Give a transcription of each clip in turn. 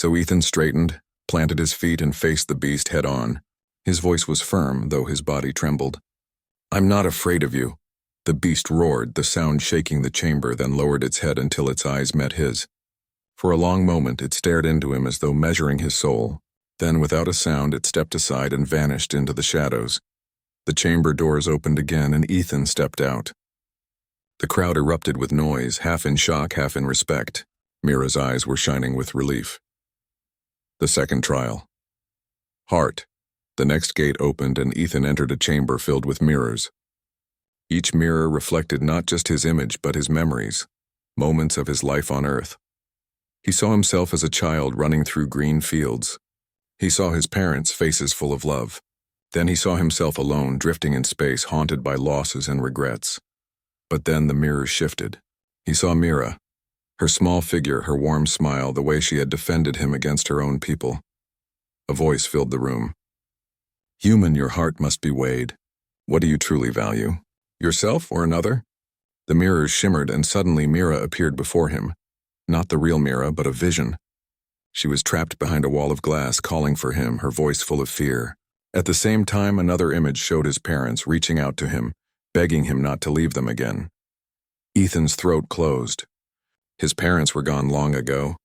So Ethan straightened, planted his feet, and faced the beast head-on. His voice was firm, though his body trembled. "I'm not afraid of you." The beast roared, the sound shaking the chamber, then lowered its head until its eyes met his. For a long moment it stared into him as though measuring his soul. Then, without a sound, it stepped aside and vanished into the shadows. The chamber doors opened again, and Ethan stepped out. The crowd erupted with noise, half in shock, half in respect. Mira's eyes were shining with relief. The second trial. Heart. The next gate opened, and Ethan entered a chamber filled with mirrors. Each mirror reflected not just his image, but his memories, moments of his life on Earth. He saw himself as a child running through green fields. He saw his parents' faces full of love. Then he saw himself alone, drifting in space, haunted by losses and regrets. But then the mirrors shifted. He saw Mira, her small figure, her warm smile, the way she had defended him against her own people. A voice filled the room. "Human, your heart must be weighed. What do you truly value? Yourself or another?" The mirrors shimmered, and suddenly Mira appeared before him. Not the real Mira, but a vision. She was trapped behind a wall of glass, calling for him, her voice full of fear. At the same time, another image showed his parents, reaching out to him, begging him not to leave them again. Ethan's throat closed. His parents were gone long ago.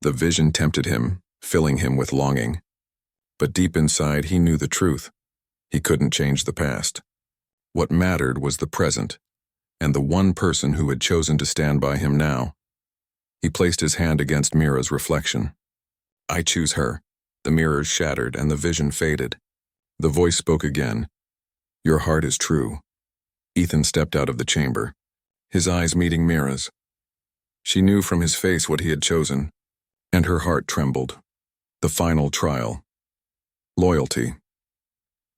The vision tempted him, filling him with longing. But deep inside, he knew the truth. He couldn't change the past. What mattered was the present, and the one person who had chosen to stand by him now. He placed his hand against Mira's reflection. "I choose her." The mirrors shattered, and the vision faded. The voice spoke again. "Your heart is true." Ethan stepped out of the chamber, his eyes meeting Mira's. She knew from his face what he had chosen, and her heart trembled. The final trial. Loyalty.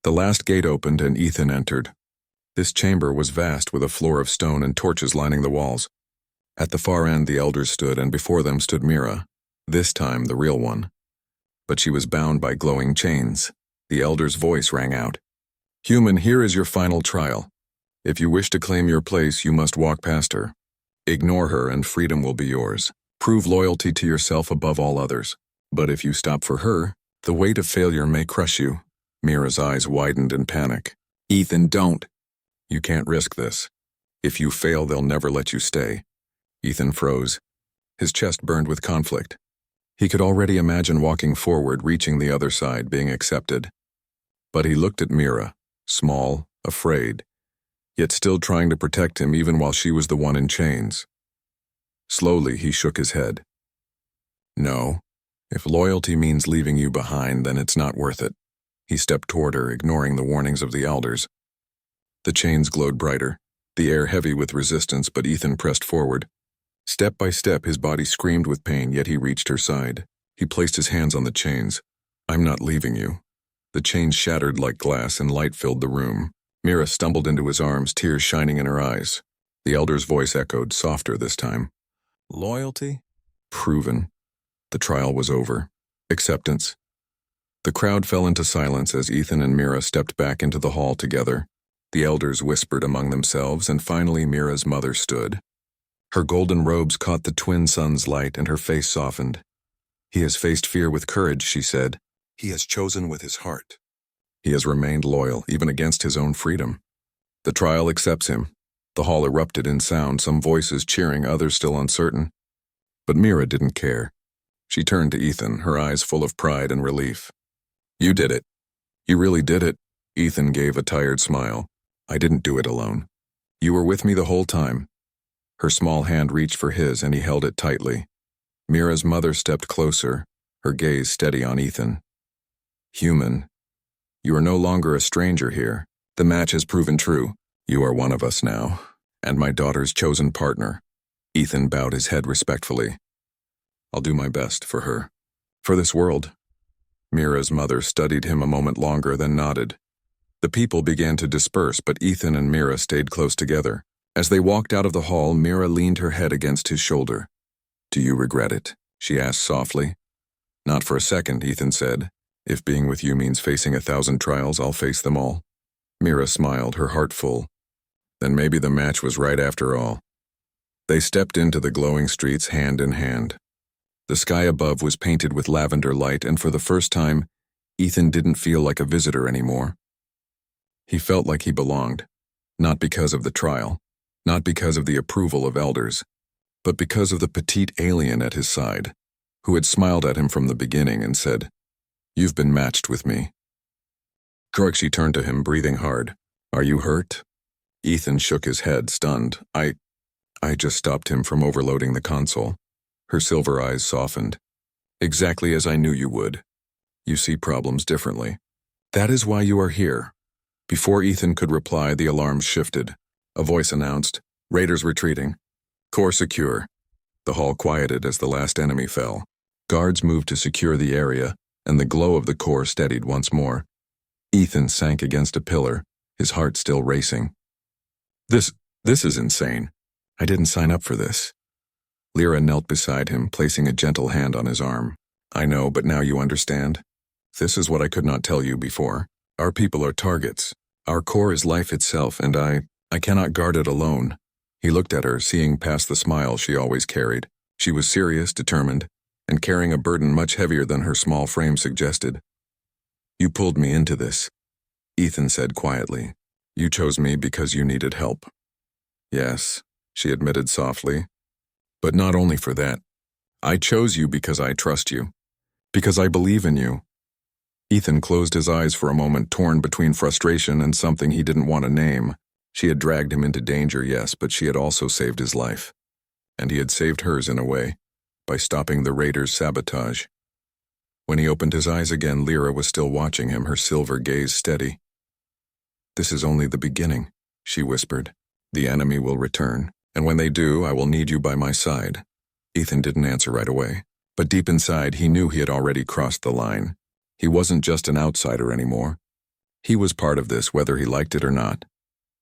The last gate opened, and Ethan entered. This chamber was vast, with a floor of stone and torches lining the walls. At the far end, the elders stood, and before them stood Mira, this time the real one. But she was bound by glowing chains. The elder's voice rang out. "Human, here is your final trial. If you wish to claim your place, you must walk past her. Ignore her, and freedom will be yours. Prove loyalty to yourself above all others. But if you stop for her, the weight of failure may crush you." Mira's eyes widened in panic. "Ethan, don't. You can't risk this. If you fail, they'll never let you stay." Ethan froze. His chest burned with conflict. He could already imagine walking forward, reaching the other side, being accepted. But he looked at Mira, small, afraid, yet still trying to protect him even while she was the one in chains. Slowly, he shook his head. "No. If loyalty means leaving you behind, then it's not worth it." He stepped toward her, ignoring the warnings of the elders. The chains glowed brighter, the air heavy with resistance, but Ethan pressed forward. Step by step, his body screamed with pain, yet he reached her side. He placed his hands on the chains. "I'm not leaving you." The chains shattered like glass, and light filled the room. Mira stumbled into his arms, tears shining in her eyes. The elder's voice echoed, softer this time. "Loyalty? Proven." The trial was over. Acceptance. The crowd fell into silence as Ethan and Mira stepped back into the hall together. The elders whispered among themselves, and finally Mira's mother stood. Her golden robes caught the twin sun's light, and her face softened. "He has faced fear with courage," she said. "He has chosen with his heart. He has remained loyal, even against his own freedom." The trial accepts him. The hall erupted in sound, some voices cheering, others still uncertain. But Mira didn't care. She turned to Ethan, her eyes full of pride and relief. "You did it. You really did it." Ethan gave a tired smile. "I didn't do it alone. You were with me the whole time." Her small hand reached for his, and he held it tightly. Mira's mother stepped closer, her gaze steady on Ethan. "Human, you are no longer a stranger here. The match has proven true. You are one of us now, and my daughter's chosen partner." Ethan bowed his head respectfully. "I'll do my best for her. For this world." Mira's mother studied him a moment longer, then nodded. The people began to disperse, but Ethan and Mira stayed close together. As they walked out of the hall, Mira leaned her head against his shoulder. "Do you regret it?" she asked softly. "Not for a second," Ethan said. "If being with you means facing 1,000 trials, I'll face them all." Mira smiled, her heart full. Then maybe the match was right after all. They stepped into the glowing streets hand in hand. The sky above was painted with lavender light, and for the first time, Ethan didn't feel like a visitor anymore. He felt like he belonged, not because of the trial, not because of the approval of elders, but because of the petite alien at his side, who had smiled at him from the beginning and said, "You've been matched with me." Gorksy turned to him, breathing hard. "Are you hurt?" Ethan shook his head, stunned. I just stopped him from overloading the console." Her silver eyes softened. "Exactly as I knew you would. You see problems differently. That is why you are here." Before Ethan could reply, the alarms shifted. A voice announced, "Raiders retreating. Core secure." The hall quieted as the last enemy fell. Guards moved to secure the area, and the glow of the core steadied once more. Ethan sank against a pillar, his heart still racing. This is insane. I didn't sign up for this." Lyra knelt beside him, placing a gentle hand on his arm. "I know, but now you understand. This is what I could not tell you before. Our people are targets. Our core is life itself, and I cannot guard it alone." He looked at her, seeing past the smile she always carried. She was serious, determined, and carrying a burden much heavier than her small frame suggested. "You pulled me into this," Ethan said quietly. "You chose me because you needed help." "Yes," she admitted softly. "But not only for that. I chose you because I trust you. Because I believe in you." Ethan closed his eyes for a moment, torn between frustration and something he didn't want to name. She had dragged him into danger, yes, but she had also saved his life. And he had saved hers in a way, by stopping the raiders' sabotage. When he opened his eyes again, Lyra was still watching him, her silver gaze steady. "This is only the beginning," she whispered. "The enemy will return, and when they do, I will need you by my side." Ethan didn't answer right away, but deep inside he knew he had already crossed the line. He wasn't just an outsider anymore. He was part of this, whether he liked it or not.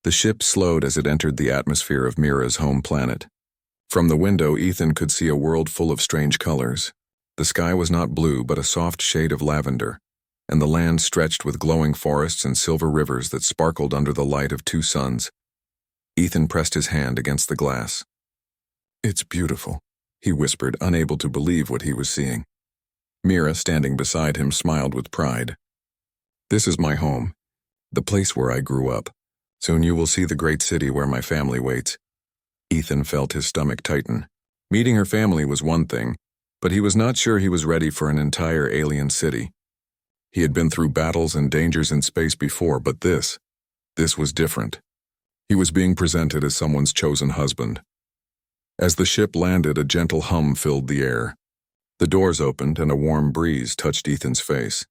The ship slowed as it entered the atmosphere of Mira's home planet. From the window, Ethan could see a world full of strange colors. The sky was not blue, but a soft shade of lavender, and the land stretched with glowing forests and silver rivers that sparkled under the light of two suns. Ethan pressed his hand against the glass. "It's beautiful," he whispered, unable to believe what he was seeing. Mira, standing beside him, smiled with pride. "This is my home, the place where I grew up. Soon you will see the great city where my family waits." Ethan felt his stomach tighten. Meeting her family was one thing, but he was not sure he was ready for an entire alien city. He had been through battles and dangers in space before, but this was different. He was being presented as someone's chosen husband. As the ship landed, a gentle hum filled the air. The doors opened and a warm breeze touched Ethan's face.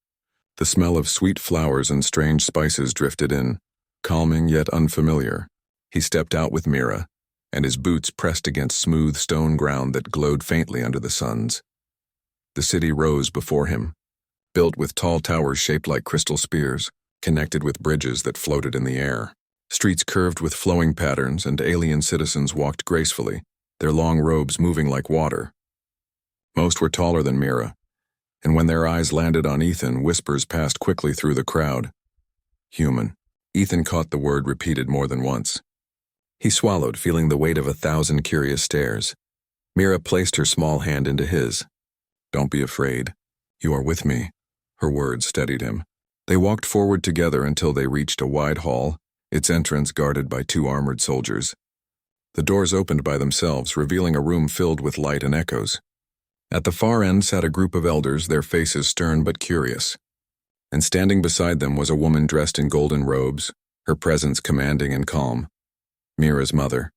The smell of sweet flowers and strange spices drifted in, calming yet unfamiliar. He stepped out with Mira, and his boots pressed against smooth stone ground that glowed faintly under the suns. The city rose before him, built with tall towers shaped like crystal spears, connected with bridges that floated in the air. Streets curved with flowing patterns, and alien citizens walked gracefully, their long robes moving like water. Most were taller than Mira, and when their eyes landed on Ethan, whispers passed quickly through the crowd. "Human." Ethan caught the word repeated more than once. He swallowed, feeling the weight of 1,000 curious stares. Mira placed her small hand into his. "Don't be afraid. You are with me." Her words steadied him. They walked forward together until they reached a wide hall, its entrance guarded by 2 armored soldiers. The doors opened by themselves, revealing a room filled with light and echoes. At the far end sat a group of elders, their faces stern but curious. And standing beside them was a woman dressed in golden robes, her presence commanding and calm. Mira's mother.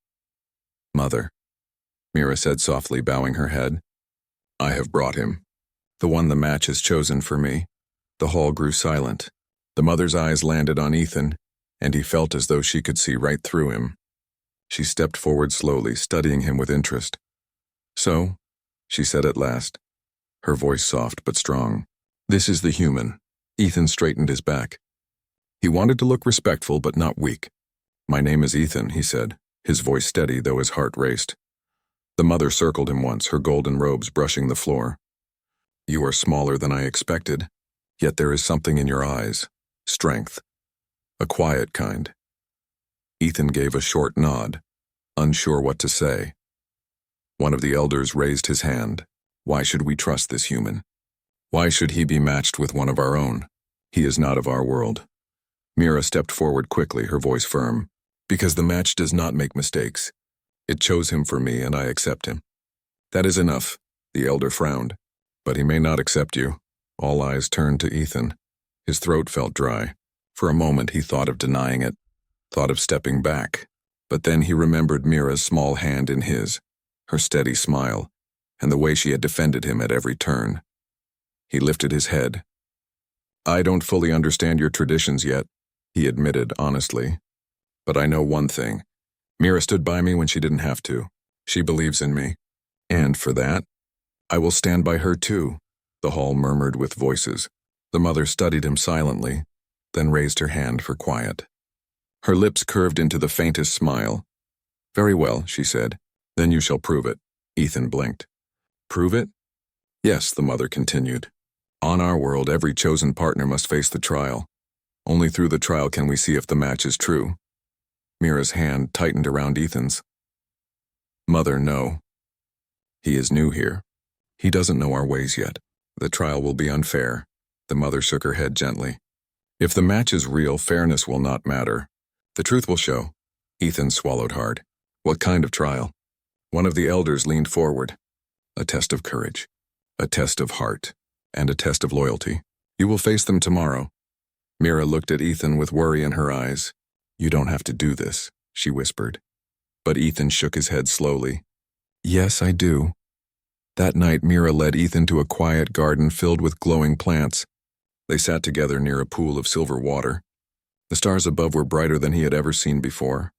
"Mother," Mira said softly, bowing her head. "I have brought him. The one the match has chosen for me." The hall grew silent. The mother's eyes landed on Ethan, and he felt as though she could see right through him. She stepped forward slowly, studying him with interest. "So," she said at last, her voice soft but strong, "this is the human." Ethan straightened his back. He wanted to look respectful but not weak. "My name is Ethan," he said, his voice steady though his heart raced. The mother circled him once, her golden robes brushing the floor. "You are smaller than I expected, yet there is something in your eyes. Strength. A quiet kind." Ethan gave a short nod, unsure what to say. One of the elders raised his hand. Why should we trust this human? Why should he be matched with one of our own? He is not of our world. Mira stepped forward quickly, her voice firm. Because the match does not make mistakes. It chose him for me, and I accept him. That is enough, the elder frowned. But he may not accept you. All eyes turned to Ethan. His throat felt dry. For a moment he thought of denying it, thought of stepping back. But then he remembered Mira's small hand in his, her steady smile, and the way she had defended him at every turn. He lifted his head. I don't fully understand your traditions yet, he admitted honestly. But I know one thing. Mira stood by me when she didn't have to. She believes in me. And for that, I will stand by her too, the hall murmured with voices. The mother studied him silently, then raised her hand for quiet. Her lips curved into the faintest smile. Very well, she said. Then you shall prove it. Ethan blinked. Prove it? Yes, the mother continued. On our world, every chosen partner must face the trial. Only through the trial can we see if the match is true. Mira's hand tightened around Ethan's. Mother, no. He is new here. He doesn't know our ways yet. The trial will be unfair. The mother shook her head gently. If the match is real, fairness will not matter. The truth will show. Ethan swallowed hard. What kind of trial? One of the elders leaned forward. A test of courage, a test of heart, and a test of loyalty. You will face them tomorrow. Mira looked at Ethan with worry in her eyes. You don't have to do this, she whispered. But Ethan shook his head slowly. Yes, I do. That night, Mira led Ethan to a quiet garden filled with glowing plants. They sat together near a pool of silver water. The stars above were brighter than he had ever seen before.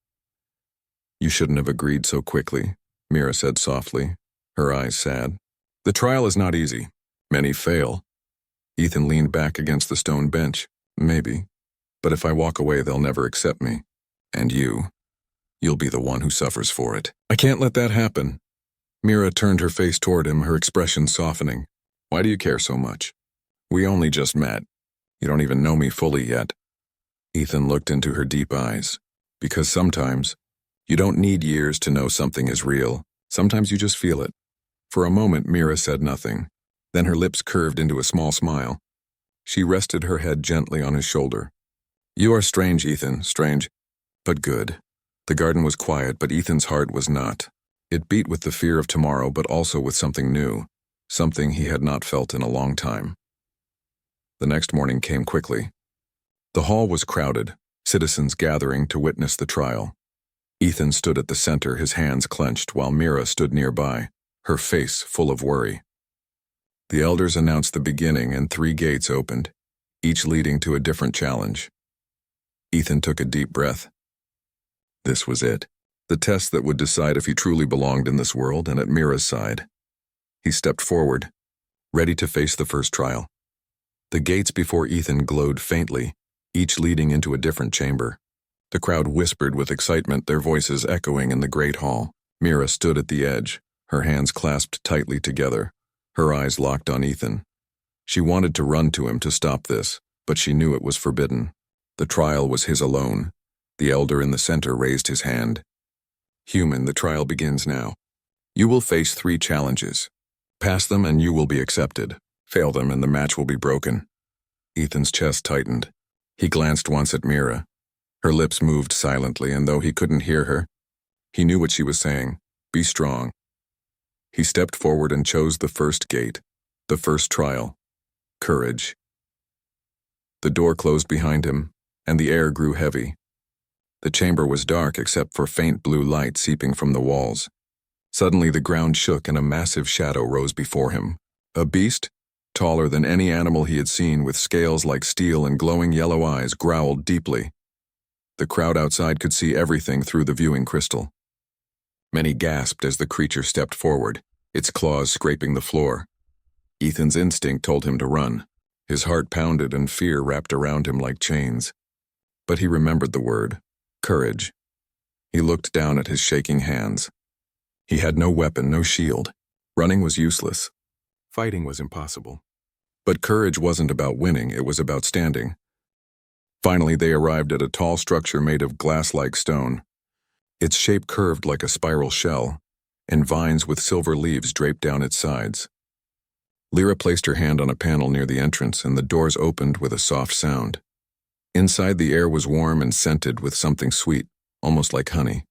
You shouldn't have agreed so quickly, Mira said softly, her eyes sad. The trial is not easy. Many fail. Ethan leaned back against the stone bench. Maybe. But if I walk away, they'll never accept me. And you'll be the one who suffers for it. I can't let that happen. Mira turned her face toward him, her expression softening. Why do you care so much? We only just met. You don't even know me fully yet. Ethan looked into her deep eyes. Because sometimes, you don't need years to know something is real. Sometimes you just feel it. For a moment, Mira said nothing. Then her lips curved into a small smile. She rested her head gently on his shoulder. You are strange, Ethan, strange, but good. The garden was quiet, but Ethan's heart was not. It beat with the fear of tomorrow, but also with something new, something he had not felt in a long time. The next morning came quickly. The hall was crowded, citizens gathering to witness the trial. Ethan stood at the center, his hands clenched, while Mira stood nearby, her face full of worry. The elders announced the beginning, and 3 gates opened, each leading to a different challenge. Ethan took a deep breath. This was it, the test that would decide if he truly belonged in this world and at Mira's side. He stepped forward, ready to face the first trial. The gates before Ethan glowed faintly, each leading into a different chamber. The crowd whispered with excitement, their voices echoing in the great hall. Mira stood at the edge, her hands clasped tightly together, her eyes locked on Ethan. She wanted to run to him to stop this, but she knew it was forbidden. The trial was his alone. The elder in the center raised his hand. Human, the trial begins now. You will face 3 challenges. Pass them and you will be accepted. Fail them and the match will be broken. Ethan's chest tightened. He glanced once at Mira. Her lips moved silently, and though he couldn't hear her, he knew what she was saying. Be strong. He stepped forward and chose the first gate, the first trial. Courage. The door closed behind him, and the air grew heavy. The chamber was dark except for faint blue light seeping from the walls. Suddenly the ground shook and a massive shadow rose before him. A beast, taller than any animal he had seen, with scales like steel and glowing yellow eyes, growled deeply. The crowd outside could see everything through the viewing crystal. Many gasped as the creature stepped forward, its claws scraping the floor. Ethan's instinct told him to run. His heart pounded and fear wrapped around him like chains. But he remembered the word, courage. He looked down at his shaking hands. He had no weapon, no shield. Running was useless. Fighting was impossible. But courage wasn't about winning, it was about standing. Finally, they arrived at a tall structure made of glass-like stone. Its shape curved like a spiral shell, and vines with silver leaves draped down its sides. Lyra placed her hand on a panel near the entrance, and the doors opened with a soft sound. Inside, the air was warm and scented with something sweet, almost like honey.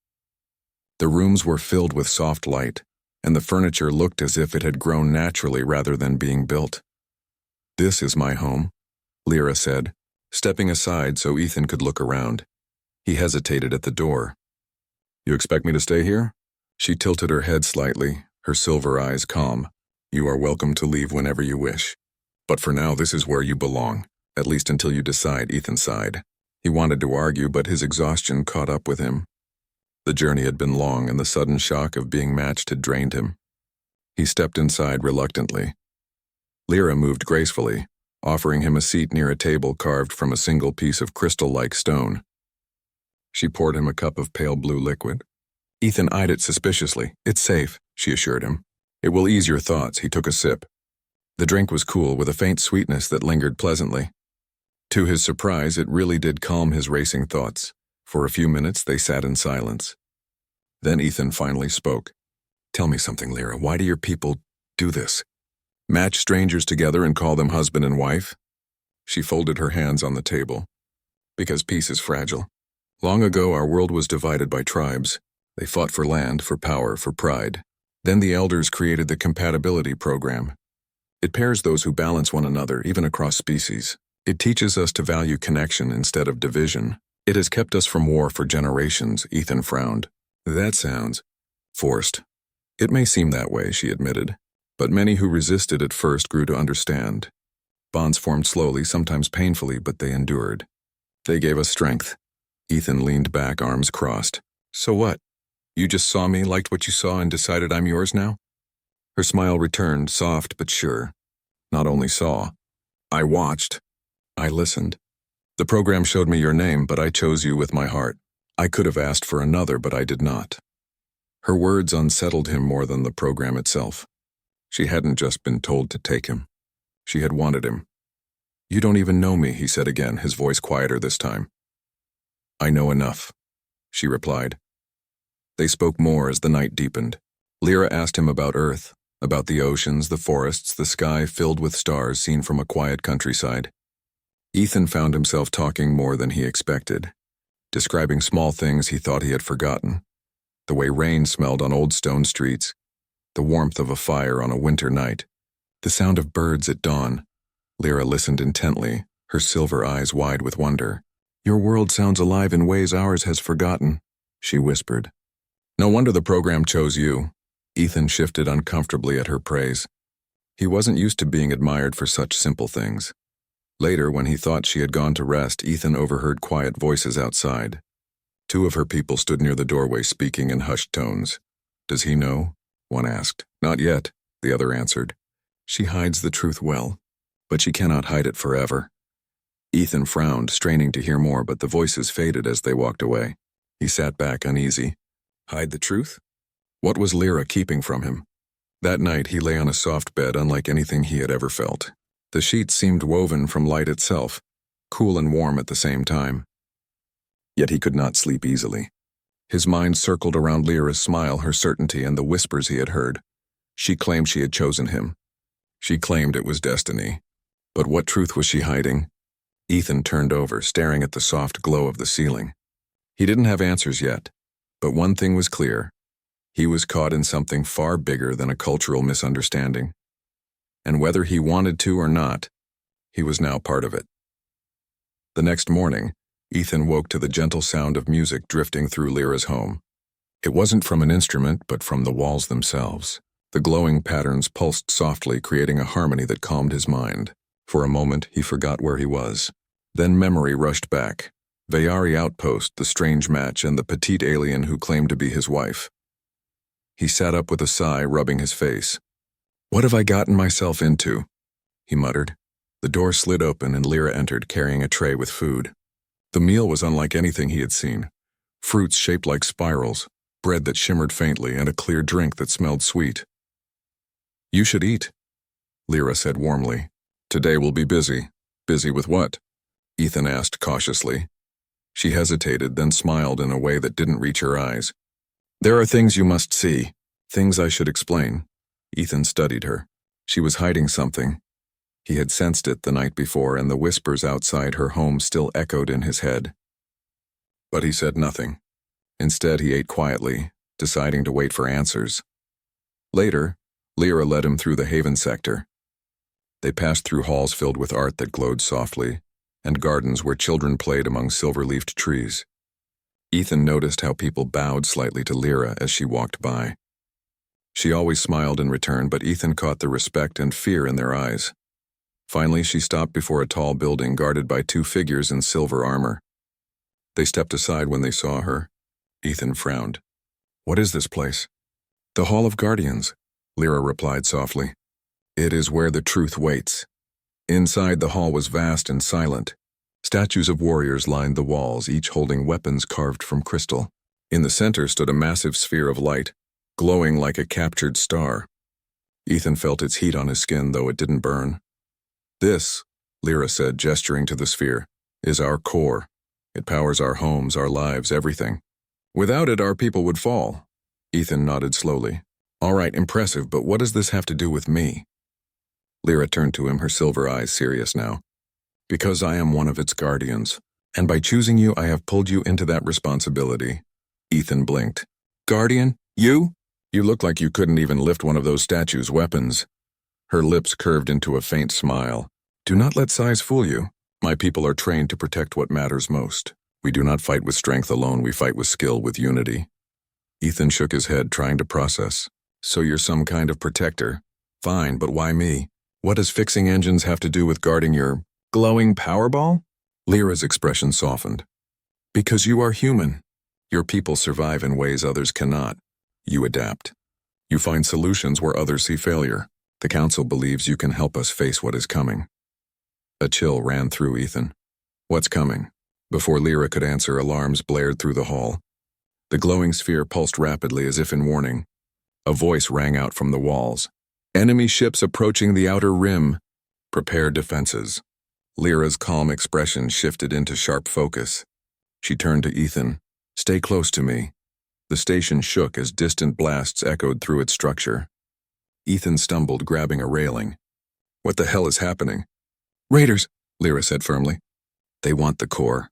The rooms were filled with soft light, and the furniture looked as if it had grown naturally rather than being built. "This is my home," Lyra said, stepping aside so Ethan could look around. He hesitated at the door. "You expect me to stay here?" She tilted her head slightly, her silver eyes calm. "You are welcome to leave whenever you wish. But for now, this is where you belong, at least until you decide," Ethan sighed. He wanted to argue, but his exhaustion caught up with him. The journey had been long, and the sudden shock of being matched had drained him. He stepped inside reluctantly. Lyra moved gracefully, offering him a seat near a table carved from a single piece of crystal-like stone. She poured him a cup of pale blue liquid. Ethan eyed it suspiciously. "It's safe," she assured him. "It will ease your thoughts." He took a sip. The drink was cool, with a faint sweetness that lingered pleasantly. To his surprise, it really did calm his racing thoughts. For a few minutes, they sat in silence. Then Ethan finally spoke. "Tell me something, Lyra. Why do your people do this? Match strangers together and call them husband and wife?" She folded her hands on the table. "Because peace is fragile. Long ago, our world was divided by tribes. They fought for land, for power, for pride. Then the elders created the compatibility program. It pairs those who balance one another, even across species. It teaches us to value connection instead of division. It has kept us from war for generations." Ethan frowned. "That sounds forced." "It may seem that way," she admitted. "But many who resisted at first grew to understand. Bonds formed slowly, sometimes painfully, but they endured. They gave us strength." Ethan leaned back, arms crossed. "So what? You just saw me, liked what you saw, and decided I'm yours now?" Her smile returned, soft but sure. "Not only saw. I watched. I listened. The program showed me your name, but I chose you with my heart. I could have asked for another, but I did not." Her words unsettled him more than the program itself. She hadn't just been told to take him. She had wanted him. "You don't even know me," he said again, his voice quieter this time. "I know enough," she replied. They spoke more as the night deepened. Lyra asked him about Earth, about the oceans, the forests, the sky filled with stars seen from a quiet countryside. Ethan found himself talking more than he expected, describing small things he thought he had forgotten. The way rain smelled on old stone streets, the warmth of a fire on a winter night, the sound of birds at dawn. Lyra listened intently, her silver eyes wide with wonder. "Your world sounds alive in ways ours has forgotten," she whispered. "No wonder the program chose you." Ethan shifted uncomfortably at her praise. He wasn't used to being admired for such simple things. Later, when he thought she had gone to rest, Ethan overheard quiet voices outside. Two of her people stood near the doorway speaking in hushed tones. "Does he know?" one asked. "Not yet," the other answered. "She hides the truth well, but she cannot hide it forever." Ethan frowned, straining to hear more, but the voices faded as they walked away. He sat back uneasy. Hide the truth? What was Lyra keeping from him? That night he lay on a soft bed unlike anything he had ever felt. The sheets seemed woven from light itself, cool and warm at the same time. Yet he could not sleep easily. His mind circled around Lyra's smile, her certainty, and the whispers he had heard. She claimed she had chosen him. She claimed it was destiny. But what truth was she hiding? Ethan turned over, staring at the soft glow of the ceiling. He didn't have answers yet, but one thing was clear. He was caught in something far bigger than a cultural misunderstanding. And whether he wanted to or not, he was now part of it. The next morning, Ethan woke to the gentle sound of music drifting through Lyra's home. It wasn't from an instrument, but from the walls themselves. The glowing patterns pulsed softly, creating a harmony that calmed his mind. For a moment, he forgot where he was. Then memory rushed back. Vayari Outpost, the strange match, and the petite alien who claimed to be his wife. He sat up with a sigh, rubbing his face. "What have I gotten myself into?" he muttered. The door slid open and Lyra entered, carrying a tray with food. The meal was unlike anything he had seen. Fruits shaped like spirals, bread that shimmered faintly, and a clear drink that smelled sweet. "You should eat," Lyra said warmly. "Today will be busy." "Busy with what?" Ethan asked cautiously. She hesitated, then smiled in a way that didn't reach her eyes. "There are things you must see, things I should explain." Ethan studied her. She was hiding something. He had sensed it the night before, and the whispers outside her home still echoed in his head. But he said nothing. Instead, he ate quietly, deciding to wait for answers. Later, Lyra led him through the Haven sector. They passed through halls filled with art that glowed softly, and gardens where children played among silver-leafed trees. Ethan noticed how people bowed slightly to Lyra as she walked by. She always smiled in return, but Ethan caught the respect and fear in their eyes. Finally, she stopped before a tall building guarded by two figures in silver armor. They stepped aside when they saw her. Ethan frowned. "What is this place?" "The Hall of Guardians," Lyra replied softly. "It is where the truth waits." Inside, the hall was vast and silent. Statues of warriors lined the walls, each holding weapons carved from crystal. In the center stood a massive sphere of light, glowing like a captured star. Ethan felt its heat on his skin, though it didn't burn. "This," Lyra said, gesturing to the sphere, "is our core. It powers our homes, our lives, everything. Without it, our people would fall." Ethan nodded slowly. "All right, impressive, but what does this have to do with me?" Lyra turned to him, her silver eyes serious now. "Because I am one of its guardians, and by choosing you, I have pulled you into that responsibility." Ethan blinked. "Guardian? You? You look like you couldn't even lift one of those statues' weapons." Her lips curved into a faint smile. "Do not let size fool you. My people are trained to protect what matters most. We do not fight with strength alone, we fight with skill, with unity." Ethan shook his head, trying to process. "So you're some kind of protector? Fine, but why me? What does fixing engines have to do with guarding your glowing Powerball?" Lyra's expression softened. "Because you are human. Your people survive in ways others cannot. You adapt. You find solutions where others see failure. The Council believes you can help us face what is coming." A chill ran through Ethan. "What's coming?" Before Lyra could answer, alarms blared through the hall. The glowing sphere pulsed rapidly as if in warning. A voice rang out from the walls. "Enemy ships approaching the outer rim. Prepare defenses." Lyra's calm expression shifted into sharp focus. She turned to Ethan. "Stay close to me." The station shook as distant blasts echoed through its structure. Ethan stumbled, grabbing a railing. "What the hell is happening?" "Raiders," Lyra said firmly. "They want the core.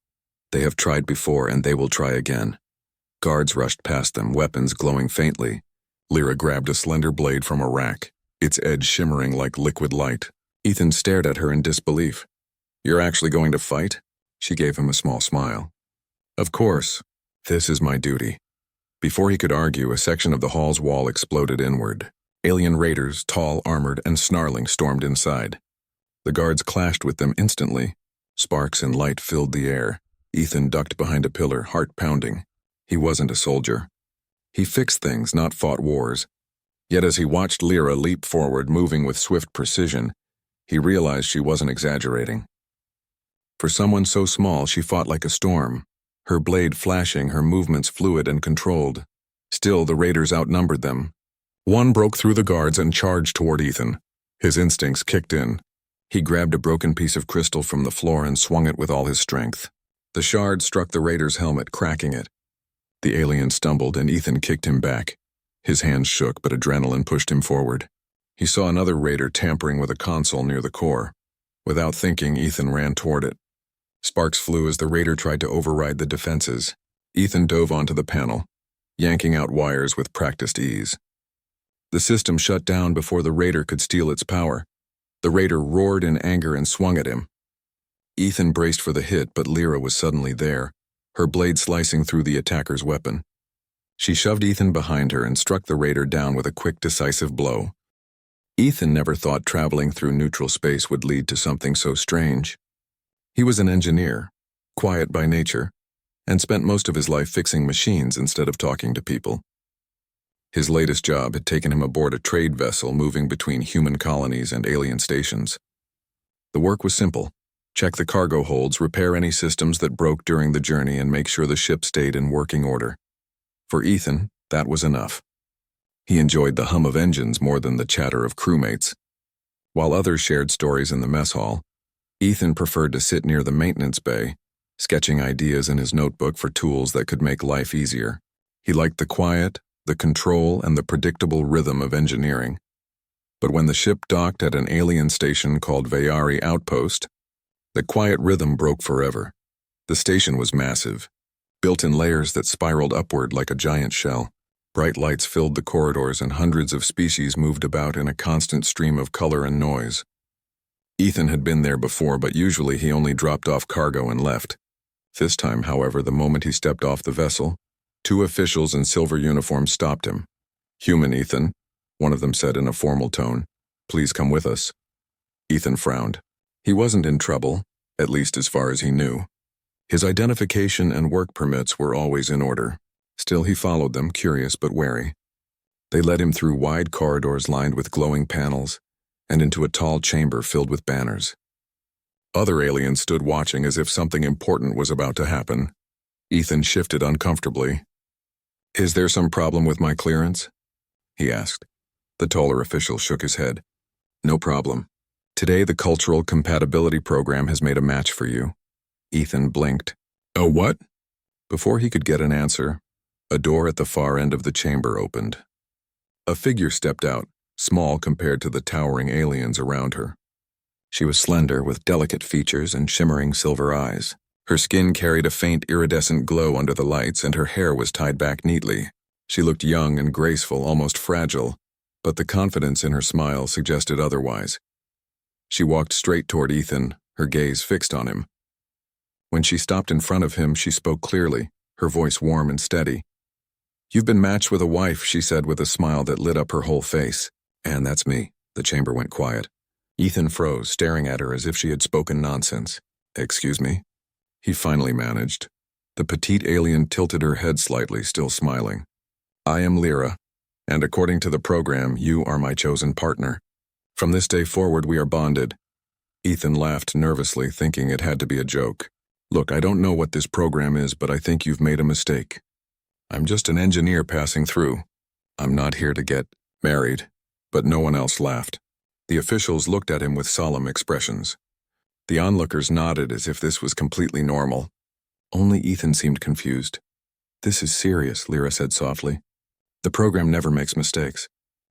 They have tried before, and they will try again." Guards rushed past them, weapons glowing faintly. Lyra grabbed a slender blade from a rack, its edge shimmering like liquid light. Ethan stared at her in disbelief. "You're actually going to fight?" She gave him a small smile. "Of course. This is my duty." Before he could argue, a section of the hall's wall exploded inward. Alien raiders, tall, armored, and snarling, stormed inside. The guards clashed with them instantly. Sparks and light filled the air. Ethan ducked behind a pillar, heart pounding. He wasn't a soldier. He fixed things, not fought wars. Yet as he watched Lyra leap forward, moving with swift precision, he realized she wasn't exaggerating. For someone so small, she fought like a storm, her blade flashing, her movements fluid and controlled. Still, the raiders outnumbered them. One broke through the guards and charged toward Ethan. His instincts kicked in. He grabbed a broken piece of crystal from the floor and swung it with all his strength. The shard struck the raider's helmet, cracking it. The alien stumbled, and Ethan kicked him back. His hands shook, but adrenaline pushed him forward. He saw another raider tampering with a console near the core. Without thinking, Ethan ran toward it. Sparks flew as the raider tried to override the defenses. Ethan dove onto the panel, yanking out wires with practiced ease. The system shut down before the raider could steal its power. The raider roared in anger and swung at him. Ethan braced for the hit, but Lyra was suddenly there, her blade slicing through the attacker's weapon. She shoved Ethan behind her and struck the raider down with a quick, decisive blow. Ethan never thought traveling through neutral space would lead to something so strange. He was an engineer, quiet by nature, and spent most of his life fixing machines instead of talking to people. His latest job had taken him aboard a trade vessel moving between human colonies and alien stations. The work was simple. Check the cargo holds, repair any systems that broke during the journey, and make sure the ship stayed in working order. For Ethan, that was enough. He enjoyed the hum of engines more than the chatter of crewmates. While others shared stories in the mess hall, Ethan preferred to sit near the maintenance bay, sketching ideas in his notebook for tools that could make life easier. He liked the quiet, the control, and the predictable rhythm of engineering. But when the ship docked at an alien station called HFY Outpost, the quiet rhythm broke forever. The station was massive, built in layers that spiraled upward like a giant shell. Bright lights filled the corridors and hundreds of species moved about in a constant stream of color and noise. Ethan had been there before, but usually he only dropped off cargo and left. This time, however, the moment he stepped off the vessel, two officials in silver uniforms stopped him. "Human Ethan," one of them said in a formal tone. "Please come with us." Ethan frowned. He wasn't in trouble, at least as far as he knew. His identification and work permits were always in order. Still, he followed them, curious but wary. They led him through wide corridors lined with glowing panels and into a tall chamber filled with banners. Other aliens stood watching as if something important was about to happen. Ethan shifted uncomfortably. "Is there some problem with my clearance?" he asked. The taller official shook his head. "No problem. Today the Cultural Compatibility Program has made a match for you." Ethan blinked. "Oh, what?" Before he could get an answer, a door at the far end of the chamber opened. A figure stepped out, small compared to the towering aliens around her. She was slender, with delicate features and shimmering silver eyes. Her skin carried a faint iridescent glow under the lights, and her hair was tied back neatly. She looked young and graceful, almost fragile, but the confidence in her smile suggested otherwise. She walked straight toward Ethan, her gaze fixed on him. When she stopped in front of him, she spoke clearly, her voice warm and steady. "You've been matched with a wife," she said with a smile that lit up her whole face. "And that's me." The chamber went quiet. Ethan froze, staring at her as if she had spoken nonsense. "Excuse me?" He finally managed. The petite alien tilted her head slightly, still smiling. "I am Lyra, and according to the program, you are my chosen partner. From this day forward, we are bonded." Ethan laughed nervously, thinking it had to be a joke. "Look, I don't know what this program is, but I think you've made a mistake. I'm just an engineer passing through. I'm not here to get married." But no one else laughed. The officials looked at him with solemn expressions. The onlookers nodded as if this was completely normal. Only Ethan seemed confused. "This is serious," Lyra said softly. "The program never makes mistakes.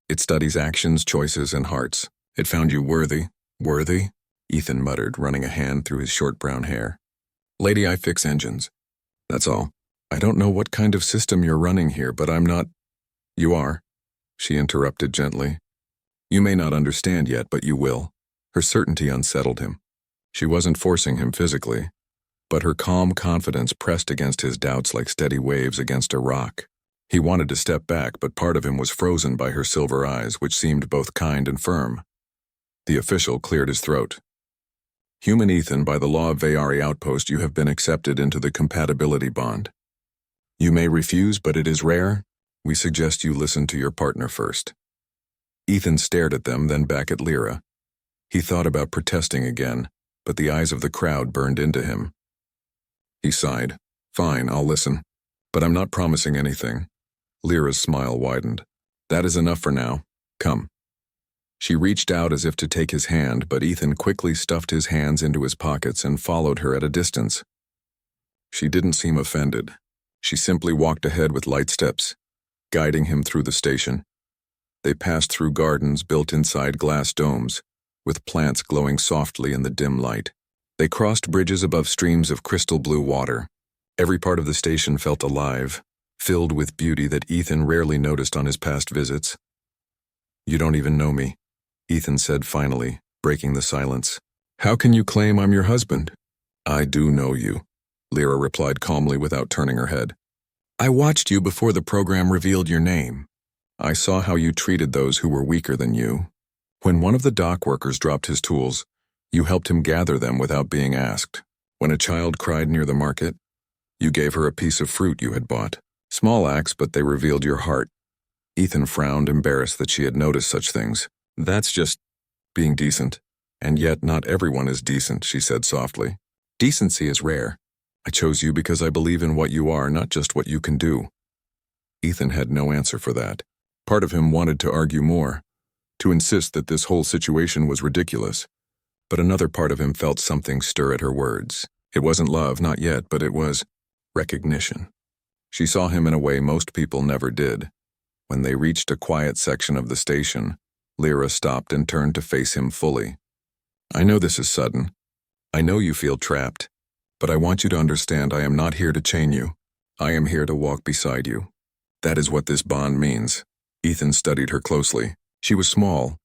It studies actions, choices, and hearts. It found you worthy." "Worthy?" Ethan muttered, running a hand through his short brown hair. "Lady, I fix engines. That's all. I don't know what kind of system you're running here, but I'm not—" "You are," she interrupted gently. "You may not understand yet, but you will." Her certainty unsettled him. She wasn't forcing him physically, but her calm confidence pressed against his doubts like steady waves against a rock. He wanted to step back, but part of him was frozen by her silver eyes, which seemed both kind and firm. The official cleared his throat. "Human Ethan, by the law of HFY Outpost, you have been accepted into the compatibility bond. You may refuse, but it is rare. We suggest you listen to your partner first." Ethan stared at them, then back at Lyra. He thought about protesting again, but the eyes of the crowd burned into him. He sighed. "Fine, I'll listen. But I'm not promising anything." Lyra's smile widened. "That is enough for now. Come." She reached out as if to take his hand, but Ethan quickly stuffed his hands into his pockets and followed her at a distance. She didn't seem offended. She simply walked ahead with light steps, guiding him through the station. They passed through gardens built inside glass domes, with plants glowing softly in the dim light. They crossed bridges above streams of crystal blue water. Every part of the station felt alive, filled with beauty that Ethan rarely noticed on his past visits. "You don't even know me," Ethan said finally, breaking the silence. "How can you claim I'm your husband?" "I do know you," Lyra replied calmly without turning her head. "I watched you before the program revealed your name. I saw how you treated those who were weaker than you. When one of the dock workers dropped his tools, you helped him gather them without being asked. When a child cried near the market, you gave her a piece of fruit you had bought. Small acts, but they revealed your heart." Ethan frowned, embarrassed that she had noticed such things. "That's just being decent. And yet not everyone is decent," she said softly. "Decency is rare. I chose you because I believe in what you are, not just what you can do." Ethan had no answer for that. Part of him wanted to argue more, to insist that this whole situation was ridiculous. But another part of him felt something stir at her words. It wasn't love, not yet, but it was recognition. She saw him in a way most people never did. When they reached a quiet section of the station, Lyra stopped and turned to face him fully. I know this is sudden. I know you feel trapped. But I want you to understand I am not here to chain you. I am here to walk beside you. That is what this bond means. Ethan studied her closely. She was small,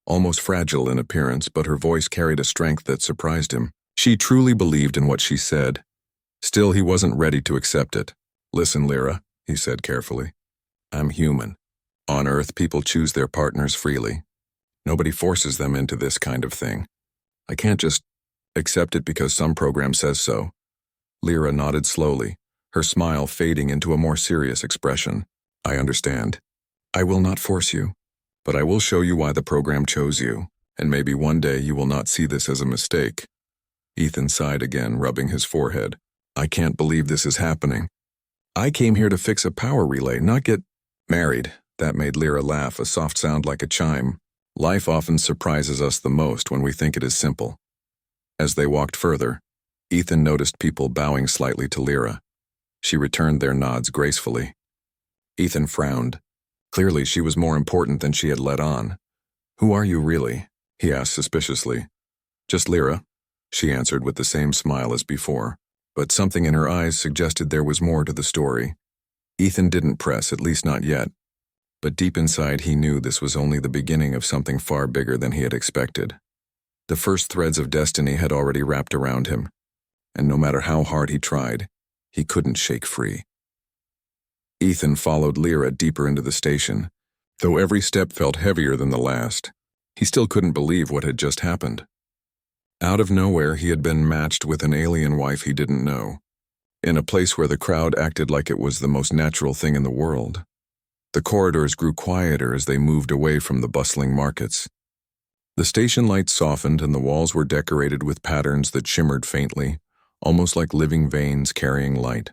almost fragile in appearance, but her voice carried a strength that surprised him. She truly believed in what she said. Still, he wasn't ready to accept it. Listen, Lyra, he said carefully. I'm human. On Earth, people choose their partners freely. Nobody forces them into this kind of thing. I can't just accept it because some program says so. Lyra nodded slowly, her smile fading into a more serious expression. I understand. I will not force you, but I will show you why the program chose you, and maybe one day you will not see this as a mistake. Ethan sighed again, rubbing his forehead. I can't believe this is happening. I came here to fix a power relay, not get married. That made Lyra laugh, a soft sound like a chime. Life often surprises us the most when we think it is simple. As they walked further, Ethan noticed people bowing slightly to Lyra. She returned their nods gracefully. Ethan frowned. Clearly, she was more important than she had let on. Who are you really? He asked suspiciously. Just Lyra, she answered with the same smile as before, but something in her eyes suggested there was more to the story. Ethan didn't press, at least not yet, but deep inside he knew this was only the beginning of something far bigger than he had expected. The first threads of destiny had already wrapped around him, and no matter how hard he tried, he couldn't shake free. Ethan followed Lyra deeper into the station. Though every step felt heavier than the last, he still couldn't believe what had just happened. Out of nowhere, he had been matched with an alien wife he didn't know, in a place where the crowd acted like it was the most natural thing in the world. The corridors grew quieter as they moved away from the bustling markets. The station lights softened and the walls were decorated with patterns that shimmered faintly, almost like living veins carrying light.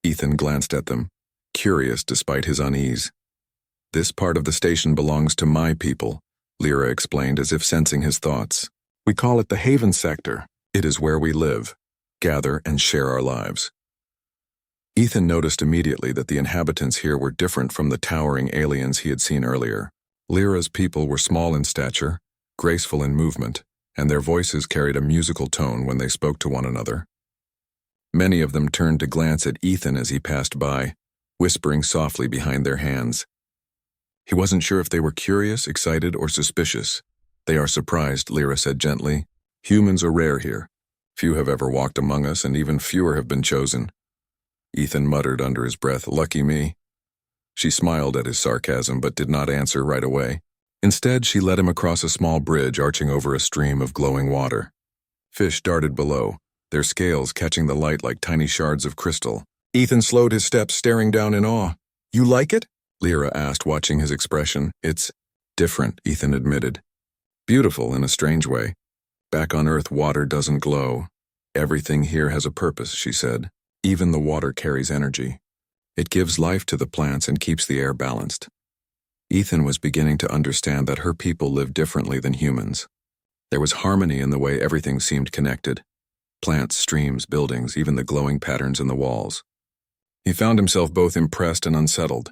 Ethan glanced at them, curious despite his unease. This part of the station belongs to my people, Lyra explained as if sensing his thoughts. We call it the Haven Sector. It is where we live, gather, and share our lives. Ethan noticed immediately that the inhabitants here were different from the towering aliens he had seen earlier. Lyra's people were small in stature, graceful in movement, and their voices carried a musical tone when they spoke to one another. Many of them turned to glance at Ethan as he passed by, whispering softly behind their hands. He wasn't sure if they were curious, excited, or suspicious. They are surprised, Lyra said gently. Humans are rare here. Few have ever walked among us, and even fewer have been chosen. Ethan muttered under his breath, lucky me. She smiled at his sarcasm but did not answer right away. Instead, she led him across a small bridge arching over a stream of glowing water. Fish darted below, their scales catching the light like tiny shards of crystal. Ethan slowed his steps, staring down in awe. You like it? Lyra asked, watching his expression. It's different, Ethan admitted. Beautiful in a strange way. Back on Earth, water doesn't glow. Everything here has a purpose, she said. Even the water carries energy. It gives life to the plants and keeps the air balanced. Ethan was beginning to understand that her people lived differently than humans. There was harmony in the way everything seemed connected. Plants, streams, buildings, even the glowing patterns in the walls. He found himself both impressed and unsettled.